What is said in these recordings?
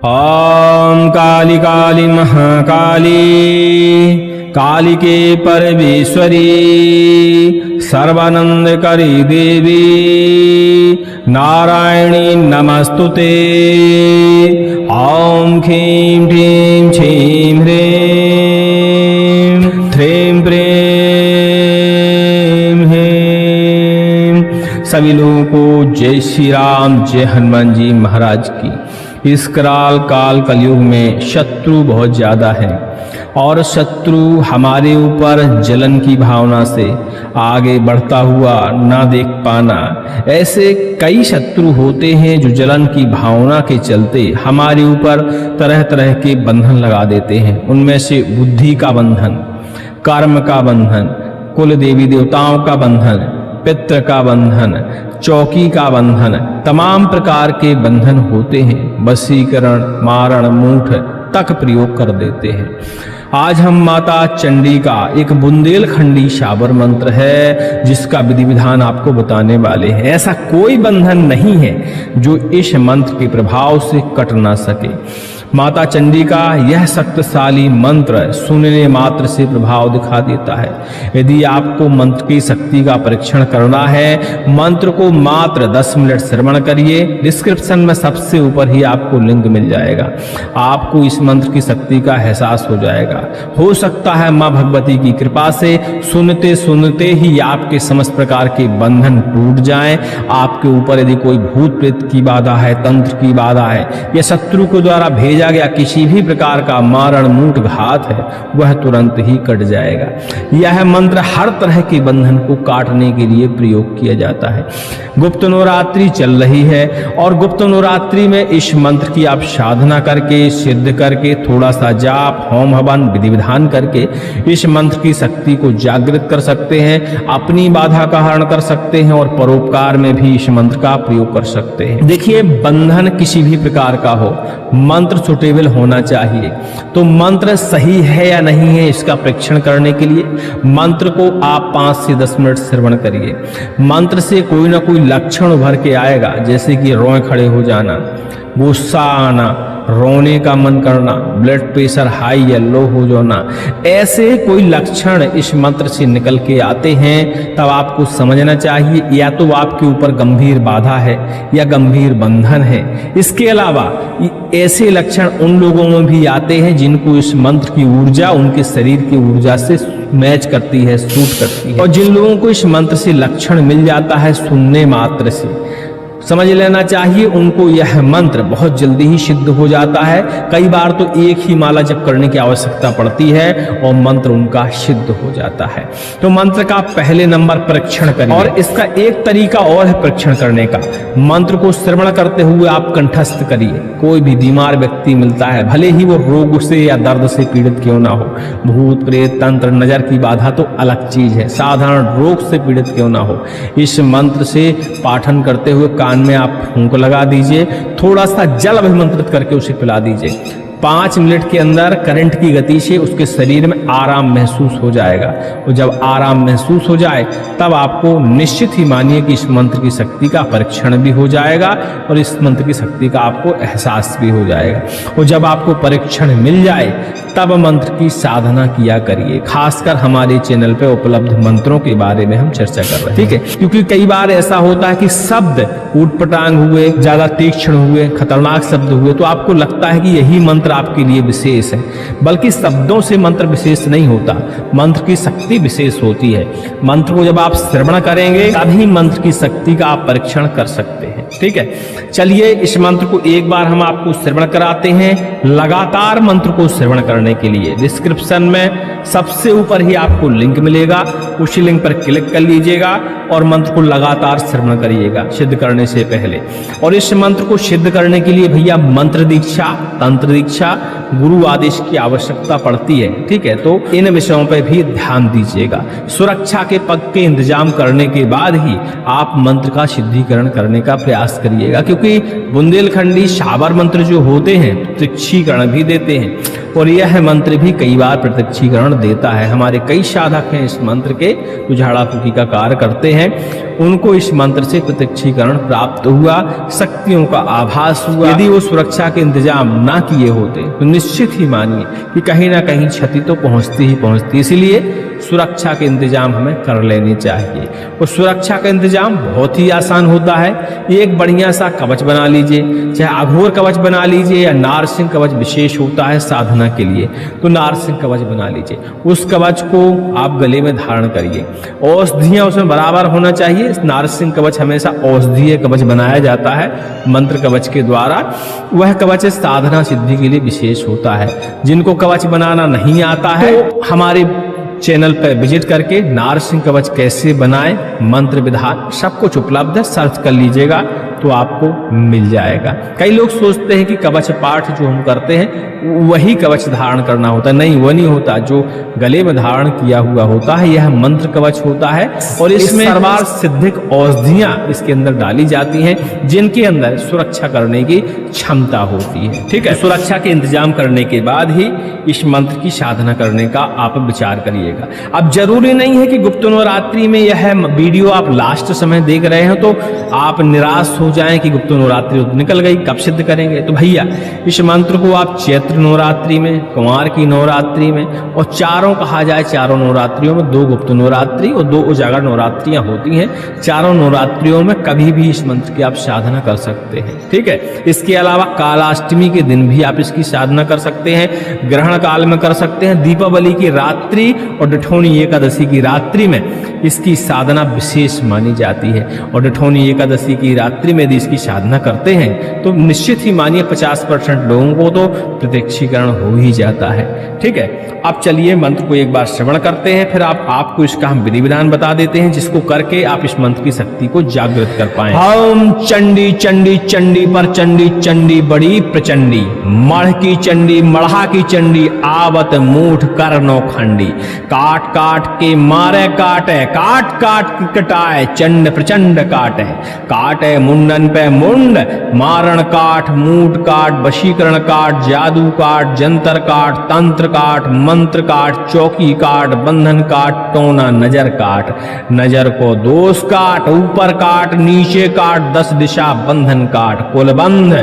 ओम काली काली महाकाली कालिके परमेश्वरी सर्वानंदकरी देवी नारायणी नमस्तुते। ओम ह्रीं ह्रीं छीं ह्रीं ह्रीं प्रीं ह्रीं। सभी लोगों को जय श्री राम, जय हनुमान जी महाराज की। इस कराल काल कलयुग में शत्रु बहुत ज्यादा है और शत्रु हमारे ऊपर जलन की भावना से आगे बढ़ता हुआ ना देख पाना, ऐसे कई शत्रु होते हैं जो जलन की भावना के चलते हमारे ऊपर तरह तरह के बंधन लगा देते हैं। उनमें से बुद्धि का बंधन, कर्म का बंधन, कुल देवी देवताओं का बंधन, पितृ का बंधन, चौकी का बंधन, तमाम प्रकार के बंधन होते हैं। वशीकरण, मारण, मूठ तक प्रयोग कर देते हैं। आज हम माता चंडी का एक बुंदेलखंडी शाबर मंत्र है जिसका विधि विधान आपको बताने वाले हैं। ऐसा कोई बंधन नहीं है जो इस मंत्र के प्रभाव से कट ना सके। माता चंडी का यह शक्तिशाली मंत्र सुनने मात्र से प्रभाव दिखा देता है। यदि आपको मंत्र की शक्ति का परीक्षण करना है, मंत्र को मात्र 10 मिनट श्रवण करिए। डिस्क्रिप्शन में सबसे ऊपर ही आपको लिंक मिल जाएगा। आपको इस मंत्र की शक्ति का एहसास हो जाएगा। हो सकता है मां भगवती की कृपा से सुनते सुनते ही आपके समस्त प्रकार के बंधन टूट जाएं। आपके ऊपर यदि कोई भूत प्रेत की बाधा है, तंत्र की बाधा है या शत्रु के द्वारा भेजा गया किसी भी प्रकार का मारण, मूठ, घात है, वह तुरंत ही कट जाएगा। यह मंत्र हर तरह के बंधन को काटने के लिए प्रयोग किया जाता है। गुप्त नवरात्रि चल रही है और गुप्त नवरात्रि में इस मंत्र की आप साधना करके, सिद्ध करके, थोड़ा सा जाप, होम हवन, विधि विधान करके इस मंत्र की शक्ति को जागृत कर सकते हैं, अपनी बाधा का हरण कर सकते हैं और परोपकार में भी इस मंत्र का प्रयोग कर सकते हैं। देखिए, बंधन किसी भी प्रकार का हो, मंत्र सुटेबल होना चाहिए। तो मंत्र सही है या नहीं है इसका परीक्षण करने के लिए मंत्र को आप 5 से 10 मिनट श्रवण करिए। मंत्र से कोई ना कोई लक्षण उभर के आएगा, जैसे कि रोए खड़े हो जाना, गुस्सा आना, रोने का मन करना, ब्लड प्रेशर हाई या लो हो जाना, ऐसे कोई लक्षण इस मंत्र से निकल के आते हैं तब आपको समझना चाहिए या तो आपके ऊपर गंभीर बाधा है या गंभीर बंधन है। इसके अलावा ऐसे लक्षण उन लोगों में भी आते हैं जिनको इस मंत्र की ऊर्जा उनके शरीर की ऊर्जा से मैच करती है, सूट करती है। और जिन लोगों को इस मंत्र से लक्षण मिल जाता है सुनने मात्र से, समझ लेना चाहिए उनको यह मंत्र बहुत जल्दी ही सिद्ध हो जाता है। कई बार तो एक ही माला जप करने की आवश्यकता पड़ती है और मंत्र उनका सिद्ध हो जाता है। तो मंत्र का पहले नंबर परीक्षण करिए। और इसका एक तरीका और है परीक्षण करने का। मंत्र को श्रवण करते हुए आप कंठस्थ करिए। कोई भी बीमार व्यक्ति मिलता है, भले ही वो रोग से या दर्द से पीड़ित क्यों ना हो, भूत प्रेत तंत्र नजर की बाधा तो अलग चीज है, साधारण रोग से पीड़ित क्यों ना हो, इस मंत्र से पाठन करते हुए कान में आप फूंक लगा दीजिए, थोड़ा सा जल अभिमंत्रित करके उसे पिला दीजिए। 5 मिनट के अंदर करंट की गति से उसके शरीर में आराम महसूस हो जाएगा। और जब आराम महसूस हो जाए तब आपको निश्चित ही मानिए कि इस मंत्र की शक्ति का परीक्षण भी हो जाएगा और इस मंत्र की शक्ति का आपको एहसास भी हो जाएगा। और जब आपको परीक्षण मिल जाए तब मंत्र की साधना किया करिए। खासकर हमारे चैनल पे उपलब्ध मंत्रों के बारे में हम चर्चा कर रहे हैं, ठीक है? क्योंकि कई बार ऐसा होता है कि शब्द ऊटपटांग हुए, ज्यादा तीक्ष्ण हुए, खतरनाक शब्द हुए तो आपको लगता है कि यही मंत्र आपके लिए विशेष है। बल्कि शब्दों से मंत्र विशेष नहीं होता, मंत्र की शक्ति विशेष होती है। मंत्र को जब आप श्रवण करेंगे तभी मंत्र की शक्ति का आप परीक्षण कर सकते हैं, ठीक है? चलिए, इस मंत्र को एक बार हम आपको श्रवण कराते हैं। लगातार मंत्र को श्रवण करने के लिए डिस्क्रिप्शन में सबसे ऊपर ही आपको लिंक मिलेगा, उसी लिंक पर क्लिक कर लीजिएगा और मंत्र को लगातार श्रवण करिएगा सिद्ध करने से पहले। और इस मंत्र को सिद्ध करने के लिए भैया मंत्र दीक्षा, तंत्र दीक्षा, गुरु आदेश की आवश्यकता पड़ती है, ठीक है? तो इन विषयों पर भी ध्यान दीजिएगा। सुरक्षा के पक्के इंतजाम करने के बाद ही आप मंत्र का सिद्धीकरण करने का प्रयास प्रयास करिएगा, क्योंकि बुंदेलखंडी शाबर मंत्र जो होते हैं प्रत्यक्षीकरण भी देते हैं और यह मंत्र भी कई बार प्रत्यक्षीकरण देता है। हमारे कई साधक हैं इस मंत्र के जो झाड़ा फूकी का कार्य करते हैं, उनको इस मंत्र से प्रत्यक्षीकरण प्राप्त हुआ, शक्तियों का आभास हुआ। यदि वो सुरक्षा के इंतजाम ना किए होते तो निश्चित ही मानिए कि कहीं ना कहीं क्षति तो पहुंचती ही पहुंचती। इसीलिए सुरक्षा के इंतजाम हमें कर लेनी चाहिए और सुरक्षा का इंतजाम बहुत ही आसान होता है। एक बढ़िया सा कवच बना लीजिए, चाहे अघोर कवच बना लीजिए या नारसिंह कवच विशेष होता है साधना के लिए, तो नारसिंह कवच बना लीजिए। उस कवच को आप गले में धारण करिए, औषधियां उसमें बराबर होना चाहिए। नारसिंह कवच हमेशा औषधीय कवच बनाया जाता है मंत्र कवच के द्वारा। वह कवच साधना सिद्धि के लिए विशेष होता है। जिनको कवच बनाना नहीं आता है तो हमारे चैनल पर विजिट करके नारसिंह कवच कैसे बनाएं, मंत्र विधान सब कुछ उपलब्ध है, सर्च कर लीजिएगा तो आपको मिल जाएगा। कई लोग सोचते हैं कि कवच पाठ जो हम करते हैं वही कवच धारण करना होता है। नहीं, वो नहीं होता। जो गले में धारण किया हुआ होता है यह मंत्र कवच होता है और इसमें सर्वार्थ सिद्धिक औषधियां इसके अंदर डाली जाती हैं जिनके अंदर सुरक्षा करने की क्षमता होती है। ठीक है, तो सुरक्षा के इंतजाम करने के बाद ही इस मंत्र की साधना करने का आप विचार करिएगा। अब जरूरी नहीं है कि गुप्त नवरात्रि में यह वीडियो आप लास्ट समय देख रहे हो तो आप निराश हो जाएं कि गुप्त नवरात्रि निकल गई, कब सिद्ध करेंगे। तो भैया इस मंत्र को आप चैत्र नवरात्रि में, कुमार की नवरात्रि में और चारों कहा जाए चारों नवरात्रियों में, 2 गुप्त नवरात्रि और 2 उजागर नवरात्रियां होती हैं, चारों नवरात्रियों में कभी भी इस मंत्र की आप साधना कर सकते हैं। ठीक है, इसके अलावा कालाष्टमी के दिन भी आप इसकी साधना कर सकते हैं, ग्रहण काल में कर सकते हैं, दीपावली की रात्रि और डठौनी एकादशी की रात्रि में इसकी साधना विशेष मानी जाती है। और डठौनी एकादशी की रात्रि में यदि इसकी साधना करते हैं तो निश्चित ही मानिए 50% लोगों को तो प्रत्यक्षीकरण हो ही जाता है। ठीक है, अब चलिए मंत्र को एक बार श्रवण करते हैं, फिर आपको इसका हम विधि विधान बता देते हैं जिसको करके आप इस मंत्र की शक्ति को जागृत कर पाए। हम चंडी चंडी चंडी पर चंडी, चंडी बड़ी प्रचंडी, मढ़ की चंडी मढ़ा की चंडी, आवत मूठ कर नौखंडी, काट काट के मारे काटे, काट काट के कटाए, चंड प्रचंड काटे, काटे मुंडन पे मुंड, मारण काट, मूठ काट, वशीकरण काट, जादू काट, जंतर काट, तंत्र काट, मंत्र काट, चौकी काट, बंधन काट, टोना नजर काट, नजर को दोष काट, ऊपर काट, नीचे काट, 10 दिशा बंधन काट, कुलबंध,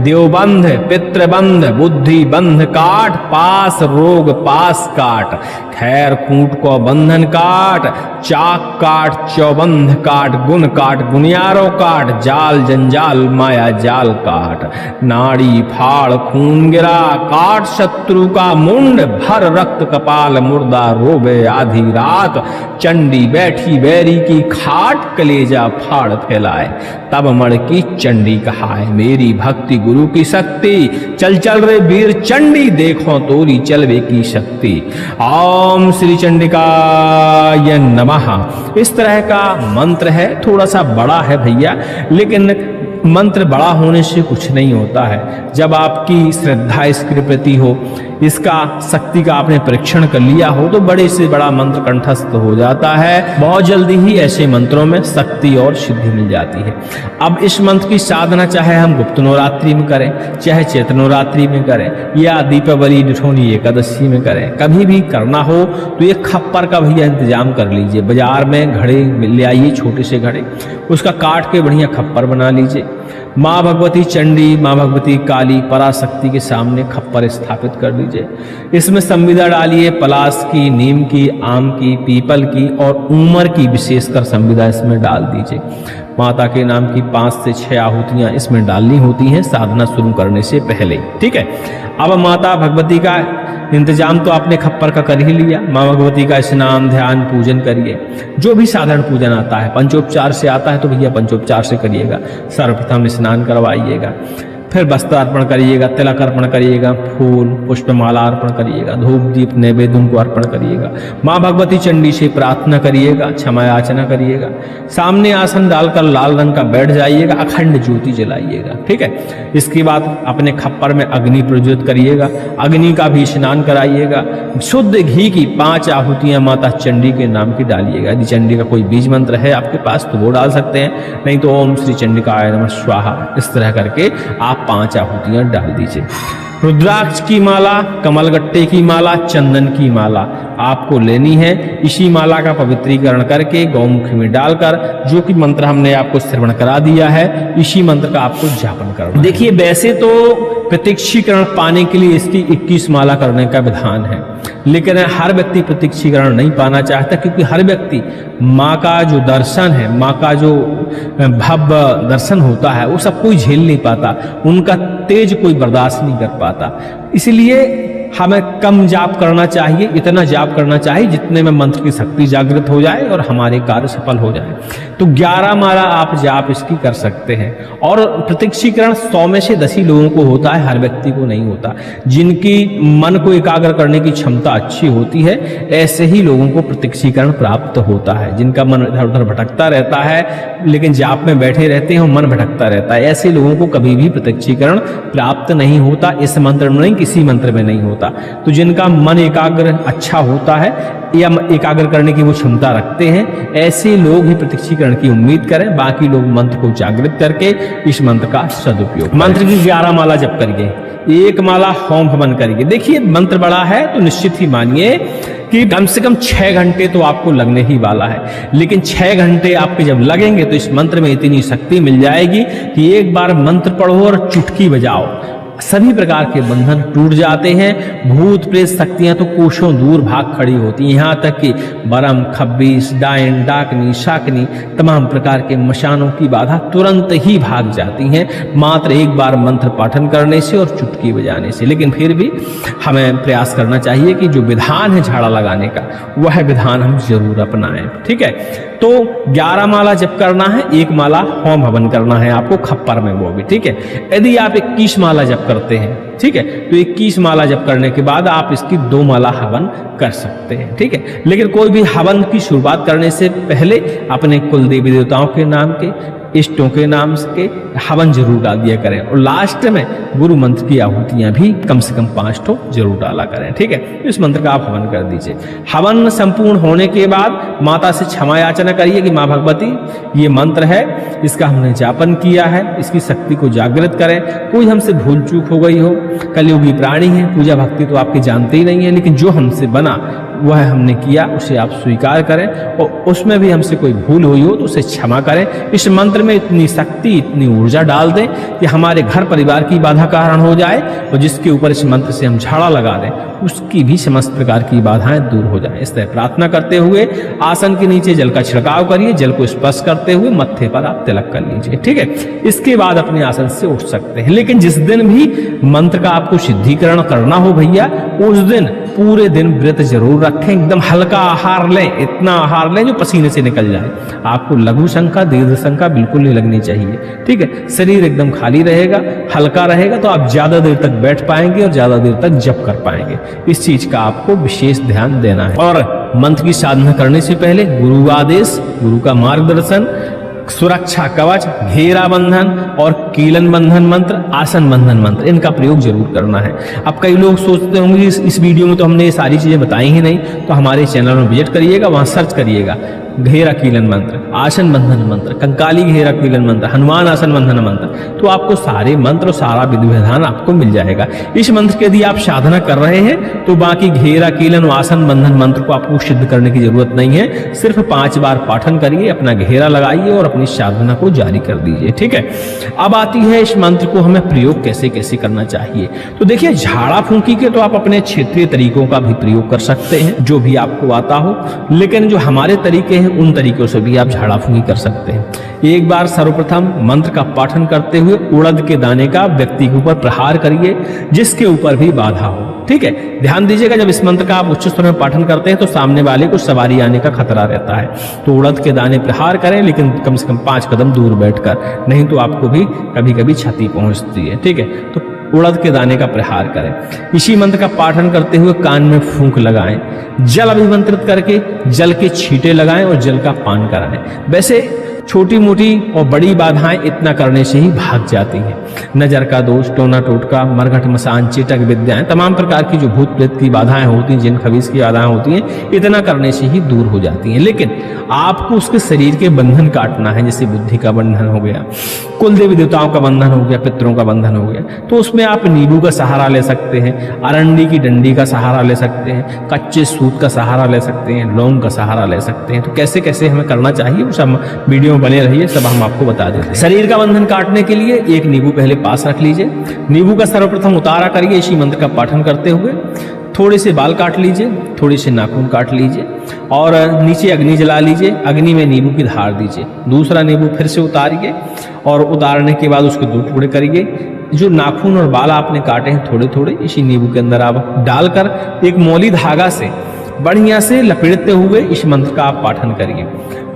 देवबंध, पितृबंध, बुद्धि बंध काट, पास रोग पास काट, खैर कूट को बंधन काट, चाक काट, चौबंध काट, गुण काट, गुनियारो काट, जाल जंजाल माया जाल काट, नाड़ी फाड़ खून गिरा काट, शत्रु का मुंड भर रक्त कपाल, मुर्दा रोबे आधी रात, चंडी बैठी बैरी की खाट, कलेजा फाड़ फैलाए, तब मण की चंडी कहाए, मेरी भक्ति गुरु की शक्ति, चल चल रे वीर चंडी, देखो तोरी चलवे की शक्ति, ओम श्री चंडिकाय नमः। इस तरह का मंत्र है, थोड़ा सा बड़ा है भैया, लेकिन मंत्र बड़ा होने से कुछ नहीं होता है। जब आपकी श्रद्धा इसके प्रति हो, इसका शक्ति का आपने परीक्षण कर लिया हो तो बड़े से बड़ा मंत्र कंठस्थ हो जाता है। बहुत जल्दी ही ऐसे मंत्रों में शक्ति और सिद्धि मिल जाती है। अब इस मंत्र की साधना चाहे हम गुप्त नवरात्रि में करें, चाहे चैत्र नवरात्रि में करें या दीपावली डठौनी एकादशी में करें, कभी भी करना हो तो एक खप्पर का भैया इंतजाम कर लीजिए। बाजार में घड़े ले आइए, छोटे से घड़े, उसका काट के बढ़िया खप्पर बना लीजिए। माँ भगवती चंडी, माँ भगवती काली, पराशक्ति के सामने खप्पर स्थापित कर लीजिए। इसमें संविदा डालिए, पलाश की, नीम की, आम की, पीपल की और ऊमर की विशेषकर संविदा इसमें डाल दीजिए। माता के नाम की 5 से 6 आहुतियां इसमें डालनी होती हैं साधना शुरू करने से पहले। ठीक है, अब माता भगवती का इंतजाम तो आपने खप्पर का कर ही लिया। माँ भगवती का स्नान ध्यान पूजन करिए, जो भी साधारण पूजन आता है। पंचोपचार से आता है तो भैया पंचोपचार से करिएगा, सर्वप्रथम स्नान करवाइएगा। फिर वस्त्र अर्पण करिएगा, तिलक अर्पण करिएगा, फूल पुष्पमाला अर्पण करिएगा, धूप दीप नैवेद्य उनको अर्पण करिएगा, माँ भगवती चंडी से प्रार्थना करिएगा, क्षमा याचना करिएगा, सामने आसन डालकर लाल रंग का बैठ जाइएगा, अखंड ज्योति जलाइएगा। ठीक है। इसके बाद अपने खप्पर में अग्नि प्रज्वलित करिएगा, अग्नि का भी स्नान कराइएगा, शुद्ध घी की 5 आहुतियां माता चंडी के नाम की डालिएगा। यदि चंडी का कोई बीज मंत्र है आपके पास तो वो डाल सकते हैं, नहीं तो ओम श्री चंडिकाय नमः स्वाहा इस तरह करके आप 5 आहुतियां डाल दीजिए। रुद्राक्ष की माला, कमलगट्टे की माला, चंदन की माला आपको लेनी है। इसी माला का पवित्रीकरण करके गौमुख में डालकर जो कि मंत्र हमने आपको श्रवण करा दिया है, इसी मंत्र का आपको जापन करना। देखिए, वैसे तो प्रत्यक्षीकरण पाने के लिए इसकी 21 माला करने का विधान है, लेकिन हर व्यक्ति प्रत्यक्षीकरण नहीं पाना चाहता, क्योंकि हर व्यक्ति माँ का जो दर्शन है, माँ का जो भव्य दर्शन होता है, वो सब कोई झेल नहीं पाता, उनका तेज कोई बर्दाश्त नहीं कर पाता। इसलिए हमें कम जाप करना चाहिए, इतना जाप करना चाहिए जितने में मंत्र की शक्ति जागृत हो जाए और हमारे कार्य सफल हो जाए। तो 11 माला आप जाप इसकी कर सकते हैं। और प्रत्यक्षीकरण 100 में से 10 ही लोगों को होता है, हर व्यक्ति को नहीं होता। जिनकी मन को एकाग्र करने की क्षमता अच्छी होती है, ऐसे ही लोगों को प्रत्यक्षीकरण प्राप्त होता है। जिनका मन इधर उधर भटकता रहता है, लेकिन जाप में बैठे रहते हैं, मन भटकता रहता है, ऐसे लोगों को कभी भी प्रत्यक्षीकरण प्राप्त नहीं होता। इस मंत्र में नहीं, किसी मंत्र में नहीं होता। तो जिनका मन एकाग्र अच्छा होता है या एकाग्र करने की वो क्षमता रखते हैं, ऐसे लोग ही प्रत्यक्षीकरण की उम्मीद करें। बाकी लोग मंत्र को जागृत करके इस मंत्र का सदुपयोग। मंत्र की 11 माला जप करिए, 1 माला होम हवन करिए। देखिए, मंत्र बड़ा है तो निश्चित ही मानिए कि कम से कम 6 घंटे तो आपको लगने ही वाला है। लेकिन 6 घंटे आपके जब लगेंगे तो इस मंत्र में इतनी शक्ति मिल जाएगी कि एक बार मंत्र पढ़ो और चुटकी बजाओ, सभी प्रकार के बंधन टूट जाते हैं। भूत प्रेत शक्तियां तो कोसों दूर भाग खड़ी होती हैं, यहाँ तक कि बरम, खब्बीस, डायन, डाकनी, शाकनी, तमाम प्रकार के मशानों की बाधा तुरंत ही भाग जाती हैं, मात्र एक बार मंत्र पाठन करने से और चुटकी बजाने से। लेकिन फिर भी हमें प्रयास करना चाहिए कि जो विधान है झाड़ा लगाने का, वह विधान हम जरूर अपनाएं। ठीक है। तो 11 माला जप करना है, 1 माला होम हवन करना है आपको खप्पर में, वो भी। ठीक है। यदि आप 21 माला जप करते हैं, ठीक है, तो 21 माला जप करने के बाद आप इसकी 2 माला हवन कर सकते हैं। ठीक है। लेकिन कोई भी हवन की शुरुआत करने से पहले अपने कुल देवी देवताओं के नाम के, इष्टों के नाम के हवन जरूर डाल दिया करें, और लास्ट में गुरु मंत्र की आहुतियां भी कम से कम 5 ठो जरूर डाला करें। ठीक है। इस मंत्र का आप हवन कर दीजिए। हवन संपूर्ण होने के बाद माता से क्षमा याचना करिए कि माँ भगवती, ये मंत्र है, इसका हमने जापन किया है, इसकी शक्ति को जागृत करें। कोई हमसे भूल चूक हो गई हो, कलयुगी प्राणी है, पूजा भक्ति तो आपकी जानते ही नहीं है, लेकिन जो हमसे बना वह हमने किया, उसे आप स्वीकार करें, और उसमें भी हमसे कोई भूल हुई हो तो उसे क्षमा करें। इस मंत्र में इतनी शक्ति, इतनी ऊर्जा डाल दें कि हमारे घर परिवार की बाधा कारण हो जाए, और जिसके ऊपर इस मंत्र से हम झाड़ा लगा दें उसकी भी समस्त प्रकार की बाधाएं दूर हो जाएं। इस तरह प्रार्थना करते हुए आसन के नीचे जल का छिड़काव करिए, जल को स्पर्श करते हुए मत्थे पर आप तिलक कर लीजिए। ठीक है। इसके बाद अपने आसन से उठ सकते हैं। लेकिन जिस दिन भी मंत्र का आपको सिद्धिकरण करना हो भैया, उस दिन पूरे दिन व्रत जरूर रखें, एकदम हल्का आहार लें, इतना आहार लें जो पसीने से निकल जाए। आपको लघु शंका, दीर्घ शंका बिल्कुल नहीं लगनी चाहिए। ठीक है। शरीर एकदम खाली रहेगा, हल्का रहेगा, तो आप ज्यादा देर तक बैठ पाएंगे और ज्यादा देर तक जप कर पाएंगे। इस चीज का आपको विशेष ध्यान देना है। और मंत्र की साधना करने से पहले गुरु आदेश, गुरु का मार्गदर्शन, सुरक्षा कवच, घेरा बंधन और कीलन बंधन मंत्र, आसन बंधन मंत्र, इनका प्रयोग जरूर करना है। अब कई लोग सोचते होंगे इस वीडियो में तो हमने ये सारी चीजें बताई ही नहीं, तो हमारे चैनल में विजिट करिएगा, वहां सर्च करिएगा घेरा कीलन मंत्र, आसन बंधन मंत्र, कंकाली घेरा कीलन मंत्र, हनुमान आसन बंधन मंत्र, तो आपको सारे मंत्र, सारा विधि विधान आपको मिल जाएगा। इस मंत्र की यदि आप साधना कर रहे हैं तो बाकी घेरा कीलन और आसन बंधन मंत्र को आपको सिद्ध करने की जरूरत नहीं है। सिर्फ 5 बार पाठन करिए, अपना घेरा लगाइए और अपनी साधना को जारी कर दीजिए। ठीक है। अब आती है इस मंत्र को हमें प्रयोग कैसे कैसे करना चाहिए। तो देखिए, झाड़ा फूंकी के तो आप अपने क्षेत्रीय तरीकों का भी प्रयोग कर सकते हैं, जो भी आपको आता हो, लेकिन जो हमारे तरीके हैं हैं उन तरीकों से भी आप झाड़ा फूंकी कर सकते हैं। एक बार सर्वप्रथम मंत्र का पाठन करते हुए उड़द के दाने का व्यक्ति के ऊपर प्रहार करिए जिसके ऊपर भी बाधा हो। ठीक है, ध्यान दीजिएगा जब इस मंत्र का आप उच्च स्वर में पाठन करते हैं तो सामने वाले को सवारी आने का खतरा रहता है, तो उड़द के दाने प्रहार करें लेकिन कम से कम 5 कदम दूर बैठकर, नहीं तो आपको भी कभी कभी क्षति पहुंचती है। ठीक है, तो उड़द के दाने का प्रहार करें। इसी मंत्र का पाठन करते हुए कान में फूंक लगाएं, जल अभिमंत्रित करके जल के छींटे लगाएं और जल का पान कराएं। वैसे छोटी मोटी और बड़ी बाधाएं इतना करने से ही भाग जाती हैं। नजर का दोष, टोना टोटका, मरघट मसान, चेटक विद्याएं, तमाम प्रकार की जो भूत प्रेत की बाधाएं होती हैं, जिन खबीस की बाधाएं होती हैं, इतना करने से ही दूर हो जाती हैं। लेकिन आपको उसके शरीर के बंधन काटना है, जैसे बुद्धि का बंधन हो गया, कुल देवी देवताओं का बंधन हो गया, पितरों का बंधन हो गया, तो उसमें आप नींबू का सहारा ले सकते हैं, अरंडी की डंडी का सहारा ले सकते हैं, कच्चे सूत का सहारा ले सकते हैं, लौंग का सहारा ले सकते हैं। तो कैसे कैसे हमें करना चाहिए वो सब वीडियो में बने रहिए, सब हम आपको बता देते हैं। शरीर का बंधन काटने के लिए एक नींबू पहले पास रख लीजिए, नींबू का सर्वप्रथम उतारा करिए इसी मंत्र का पाठन करते हुए, थोड़े से बाल काट लीजिए, थोड़े से नाखून काट लीजिए और नीचे अग्नि जला लीजिए, अग्नि में नींबू की धार दीजिए, दूसरा नींबू फिर से उतारिए और उतारने के बाद उसके 2 टुकड़े करिए। जो नाखून और बाल आपने काटे हैं थोड़े थोड़े इसी नींबू के अंदर आप डालकर एक मौली धागा से बढ़िया से लपेटते हुए इस मंत्र का आप पाठन करिए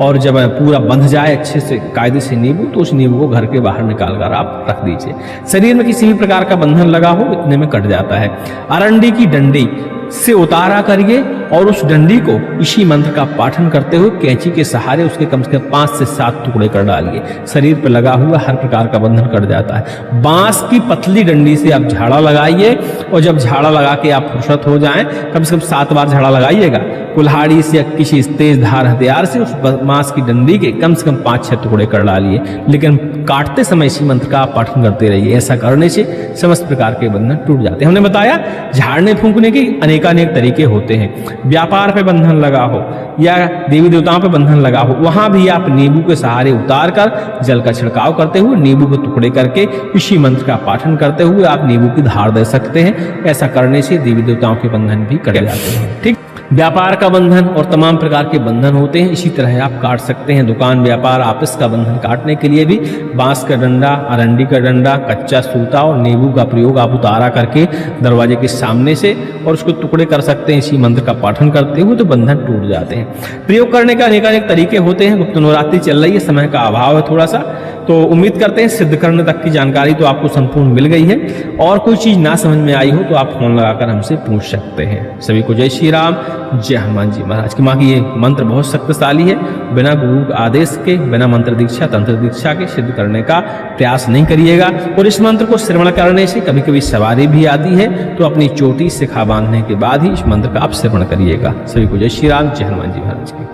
और जब पूरा बंध जाए अच्छे से कायदे से नींबू, तो उस नींबू को घर के बाहर निकाल कर आप रख दीजिए। शरीर में किसी भी प्रकार का बंधन लगा हो इतने में कट जाता है। अरंडी की डंडी से उतारा करिए और उस डंडी को इसी मंत्र का पाठन करते हुए कैंची के सहारे उसके कम से कम 5 से 7 टुकड़े कर डालिए। शरीर पर लगा हुआ हर प्रकार का बंधन कट जाता है। बांस की पतली डंडी से आप झाड़ा लगाइए और जब झाड़ा लगा के आप फुर्सत हो जाएं, कम से कम 7 बार झाड़ा लगाइएगा। कुल्हाड़ी से या किसी तेज धार हथियार से उस बांस की डंडी के कम से कम 5-6 टुकड़े कर डालिए, लेकिन काटते समय इसी मंत्र का आप पाठन करते रहिए। ऐसा करने से समस्त प्रकार के बंधन टूट जाते हैं। हमने बताया झाड़ने फूंकने के अनेकानेक तरीके होते हैं। व्यापार पे बंधन लगा हो या देवी देवताओं पे बंधन लगा हो, वहां भी आप नींबू के सहारे उतार कर जल का छिड़काव करते हुए नींबू के टुकड़े करके इसी मंत्र का पाठन करते हुए आप नींबू की धार दे सकते हैं। ऐसा करने से देवी देवताओं के बंधन भी कट जाते हैं। ठीक, व्यापार का बंधन और तमाम प्रकार के बंधन होते हैं, इसी तरह आप काट सकते हैं। दुकान व्यापार आपस का बंधन काटने के लिए भी बांस का डंडा, अरंडी का डंडा, कच्चा सूता और नींबू का प्रयोग आप उतारा करके दरवाजे के सामने से और उसको टुकड़े कर सकते हैं इसी मंत्र का पाठन करते हुए, तो बंधन टूट जाते हैं। प्रयोग करने का अनेकानेक तरीके होते हैं। गुप्त नवरात्रि चल रही है, समय का अभाव है थोड़ा सा, तो उम्मीद करते हैं सिद्ध करने तक की जानकारी तो आपको संपूर्ण मिल गई है। और कोई चीज ना समझ में आई हो तो आप फोन लगाकर हमसे पूछ सकते हैं। सभी को जय श्री राम, जय हनुमान जी महाराज की। माँ की ये मंत्र बहुत शक्तिशाली है, बिना गुरु आदेश के, बिना मंत्र दीक्षा, तंत्र दीक्षा के सिद्ध करने का प्रयास नहीं करिएगा। और इस मंत्र को श्रवण करने से कभी कभी सवारी भी आती है, तो अपनी चोटी शिखा बांधने के बाद ही इस मंत्र का आप श्रवण करिएगा। सभी को जय श्री राम, जय हनुमान जी महाराज की।